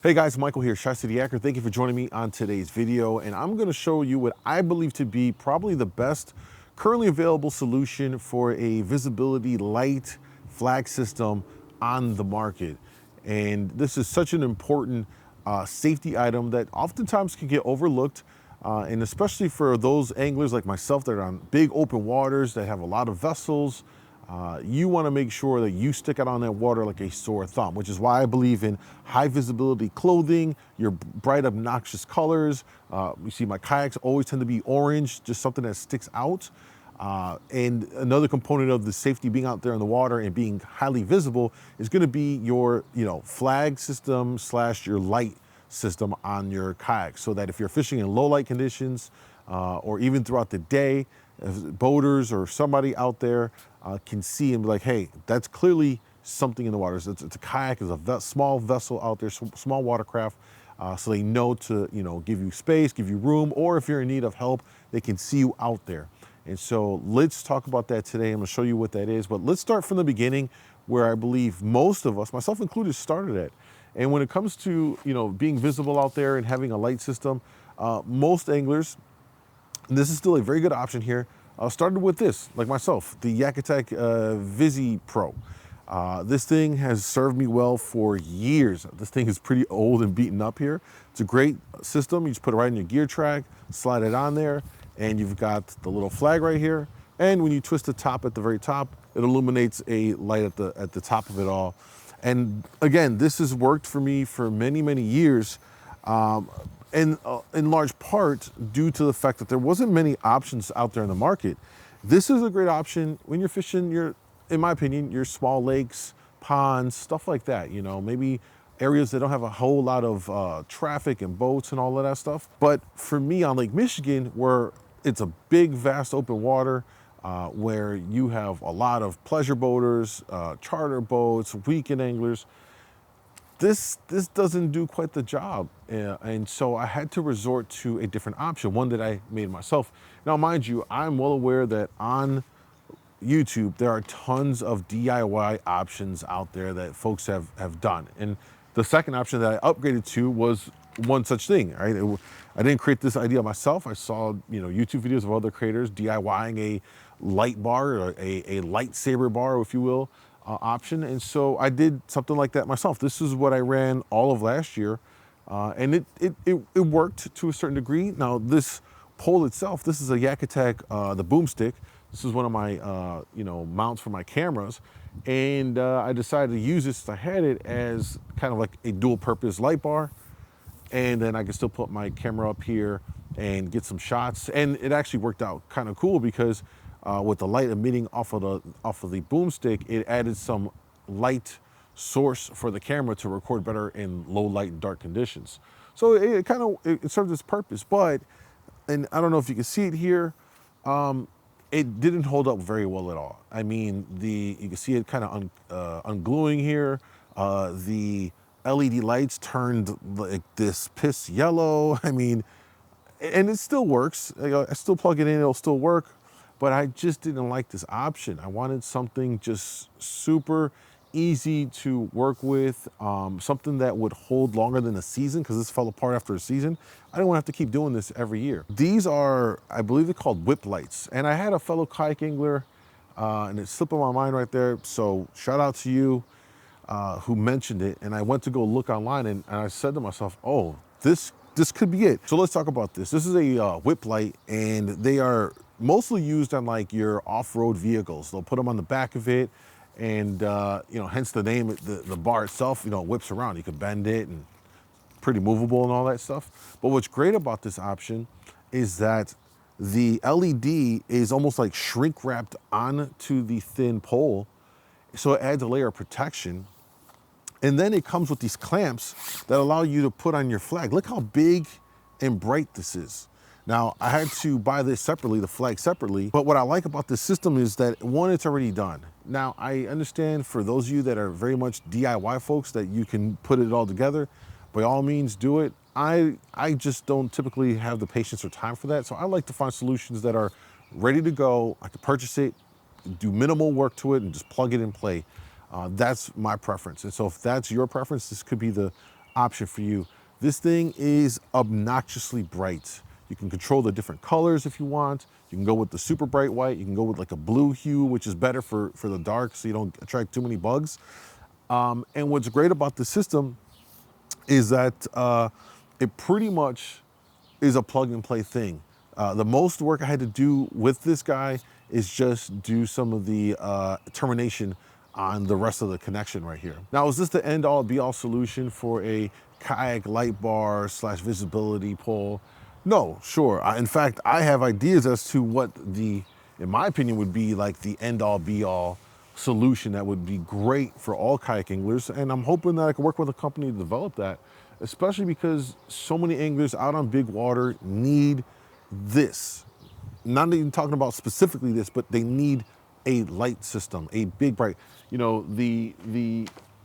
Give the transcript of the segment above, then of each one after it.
Hey guys, Michael here, ChiCityYaker. Thank you for joining me on today's video, and I'm going to show you what I believe to be probably the best currently available solution for a visibility light flag system on the market. And this is such an important safety item that oftentimes can get overlooked, and especially for those anglers like myself that are on big open waters that have a lot of vessels. You want to make sure that you stick out on that water like a sore thumb, which is why I believe in high visibility clothing, your bright, obnoxious colors. You see my kayaks always tend to be orange, just something that sticks out. And another component of the safety being out there in the water and being highly visible is going to be your, flag system / your light system on your kayak, so that if you're fishing in low light conditions or even throughout the day, if boaters or somebody out there can see and be like, hey, that's clearly something in the water. It's a kayak, is a small vessel out there, small watercraft, so they know to give you space, give you room, or if you're in need of help, they can see you out there. And so let's talk about that today. I'm gonna show you what that is, but let's start from the beginning, where I believe most of us, myself included, started at. And when it comes to being visible out there and having a light system, most anglers, and this is still a very good option here, started with this, like myself, the Yaker Visi Pro. This thing has served me well for years. This thing is pretty old and beaten up here. It's a great system. You just put it right in your gear track, slide it on there, and you've got the little flag right here. And when you twist the top at the very top, it illuminates a light at the top of it all. And again, this has worked for me for many, many years. And in large part due to the fact that there wasn't many options out there in the market. This is a great option when you're fishing in my opinion, your small lakes, ponds, stuff like that. Maybe areas that don't have a whole lot of traffic and boats and all of that stuff. But for me on Lake Michigan, where it's a big, vast open water, where you have a lot of pleasure boaters, charter boats, weekend anglers, this doesn't do quite the job. And so I had to resort to a different option, one that I made myself. Now, mind you, I'm well aware that on YouTube, there are tons of DIY options out there that folks have done. And the second option that I upgraded to was one such thing, right? I didn't create this idea myself. I saw, YouTube videos of other creators DIYing a light bar, or a lightsaber bar, if you will, option. And so I did something like that myself. This is what I ran all of last year. And it worked to a certain degree. Now, this pole itself, this is a Yaker, the boomstick. This is one of my mounts for my cameras, and I decided to use this. I had it as kind of like a dual purpose light bar, and then I could still put my camera up here and get some shots. And it actually worked out kind of cool because with the light emitting off of the boomstick, it added some light source for the camera to record better in low light, dark conditions. So it served its purpose. But, and I don't know if you can see it here, it didn't hold up very well at all. I mean, you can see it kind of ungluing here. The LED lights turned like this piss yellow. I mean, and it still works. I still plug it in, it'll still work. But I just didn't like this option. I wanted something just super easy to work with, something that would hold longer than a season, because this fell apart after a season. I didn't want to have to keep doing this every year. These are, I believe they're called whip lights. And I had a fellow kayak angler, and it slipped on my mind right there. So shout out to you who mentioned it. And I went to go look online, and I said to myself, oh, this could be it. So let's talk about this. This is a whip light, and they are mostly used on like your off-road vehicles. They'll put them on the back of it, and hence the name. The bar itself, whips around. You can bend it, and pretty movable and all that stuff. But what's great about this option is that the LED is almost like shrink wrapped onto the thin pole, so it adds a layer of protection. And then it comes with these clamps that allow you to put on your flag. Look how big and bright this is. Now, I had to buy this separately, the flag separately, but what I like about this system is that, one, it's already done. Now, I understand for those of you that are very much DIY folks that you can put it all together, by all means do it. I just don't typically have the patience or time for that, so I like to find solutions that are ready to go. I can purchase it, do minimal work to it, and just plug it and play. That's my preference. And so if that's your preference, this could be the option for you. This thing is obnoxiously bright. You can control the different colors if you want. You can go with the super bright white. You can go with like a blue hue, which is better for the dark so you don't attract too many bugs. And what's great about the system is that it pretty much is a plug and play thing. The most work I had to do with this guy is just do some of the termination on the rest of the connection right here. Now, is this the end all be all solution for a kayak light bar / visibility pole? No, sure. In fact, I have ideas as to what in my opinion, would be like the end all be all solution that would be great for all kayak anglers. And I'm hoping that I can work with a company to develop that, especially because so many anglers out on big water need this. Not even talking about specifically this, but they need a light system, a big bright, you know, the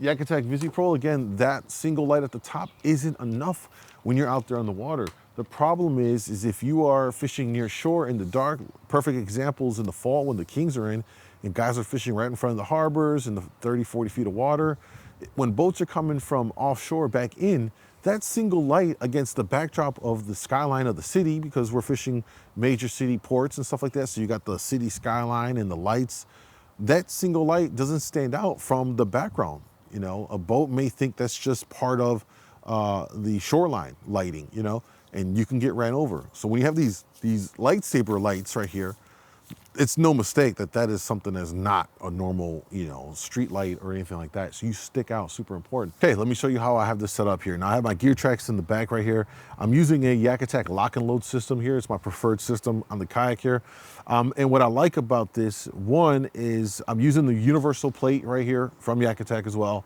Yaker VisiPro, again, that single light at the top isn't enough when you're out there on the water. The problem is if you are fishing near shore in the dark, perfect examples in the fall when the kings are in, and guys are fishing right in front of the harbors in the 30, 40 feet of water. When boats are coming from offshore back in, that single light against the backdrop of the skyline of the city, because we're fishing major city ports and stuff like that, so you got the city skyline and the lights, that single light doesn't stand out from the background. You know, a boat may think that's just part of the shoreline lighting, you know, and you can get ran over. So when you have these lightsaber lights right here, it's no mistake that that is something that's not a normal, you know, street light or anything like that. So you stick out, super important. Okay, let me show you how I have this set up here. Now I have my gear tracks in the back right here. I'm using a Yaker lock and load system here. It's my preferred system on the kayak here. And what I like about this, one is I'm using the universal plate right here from Yaker as well.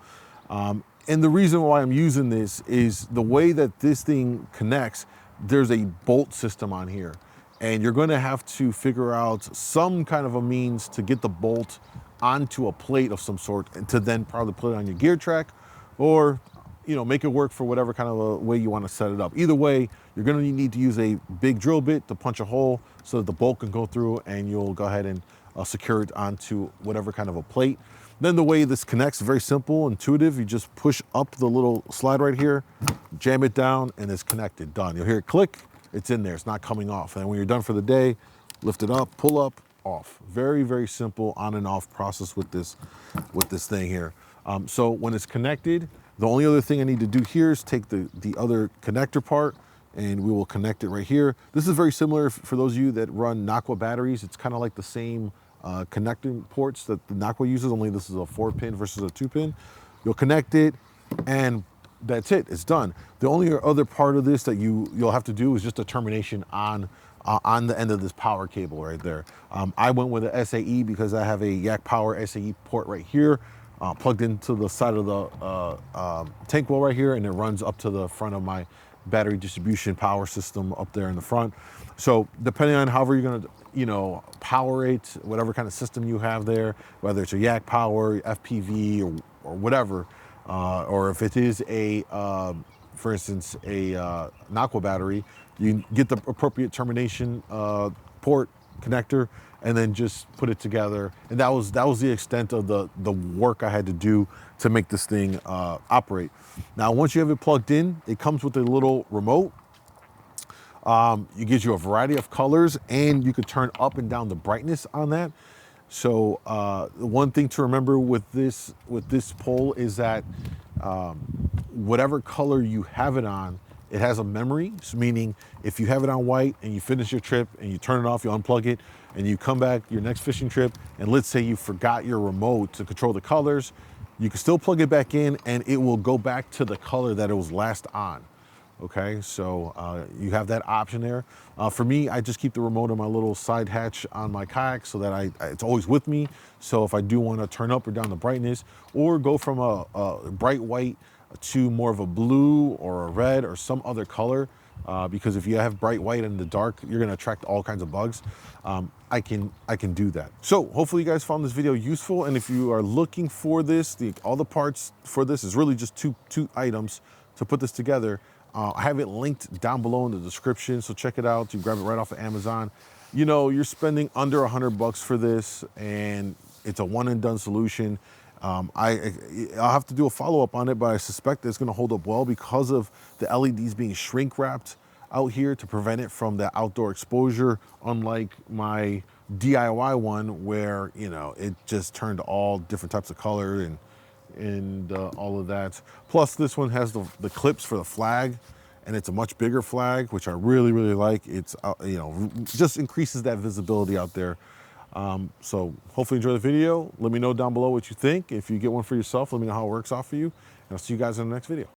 And the reason why I'm using this is the way that this thing connects, there's a bolt system on here. And you're going to have to figure out some kind of a means to get the bolt onto a plate of some sort and to then probably put it on your gear track, or, you know, make it work for whatever kind of a way you want to set it up. Either way, you're going to need to use a big drill bit to punch a hole so that the bolt can go through, and you'll go ahead and secure it onto whatever kind of a plate. Then the way this connects is very simple, intuitive. You just push up the little slide right here, jam it down, and it's connected, done. You'll hear it click. It's in there, it's not coming off. And when you're done for the day, lift it up, pull up, off. Very, very simple on and off process with this thing here. So when it's connected, the only other thing I need to do here is take the other connector part, and we will connect it right here. This is very similar for those of you that run Naqua batteries. It's kind of like the same connecting ports that the Naqua uses, only this is a 4-pin versus a 2-pin. You'll connect it, and that's it, it's done. The only other part of this that you'll have to do is just a termination on the end of this power cable right there. I went with a SAE because I have a Yak Power SAE port right here, plugged into the side of the tank well right here, and it runs up to the front of my battery distribution power system up there in the front. So depending on however you're gonna, you know, power it, whatever kind of system you have there, whether it's a Yak Power, FPV, or whatever, or if it is a, for instance, a Naqua battery, you get the appropriate termination port connector, and then just put it together. And that was the extent of the work I had to do to make this thing operate. Now, once you have it plugged in, it comes with a little remote. It gives you a variety of colors, and you can turn up and down the brightness on that. So one thing to remember with this pole is that whatever color you have it on, it has a memory. So meaning if you have it on white and you finish your trip and you turn it off, you unplug it, and you come back your next fishing trip, and let's say you forgot your remote to control the colors, you can still plug it back in and it will go back to the color that it was last on. Okay, so you have that option there. For me, I just keep the remote on my little side hatch on my kayak so that it's always with me. So if I do want to turn up or down the brightness, or go from a bright white to more of a blue or a red or some other color, because if you have bright white in the dark, you're going to attract all kinds of bugs. I can do that. So hopefully you guys found this video useful, and if you are looking for this, all the parts for this is really just two items to put this together. I have it linked down below in the description, so check it out. You grab it right off of Amazon. You know, you're spending under $100 for this, and it's a one and done solution. I'll have to do a follow-up on it, but I suspect it's gonna hold up well because of the LEDs being shrink wrapped out here to prevent it from the outdoor exposure, unlike my DIY one where, you know, it just turned all different types of color and all of that. Plus this one has the clips for the flag, and it's a much bigger flag, which I really, really like. It's, you know, just increases that visibility out there. So hopefully enjoy the video. Let me know down below what you think. If you get one for yourself, let me know how it works out for you. And I'll see you guys in the next video.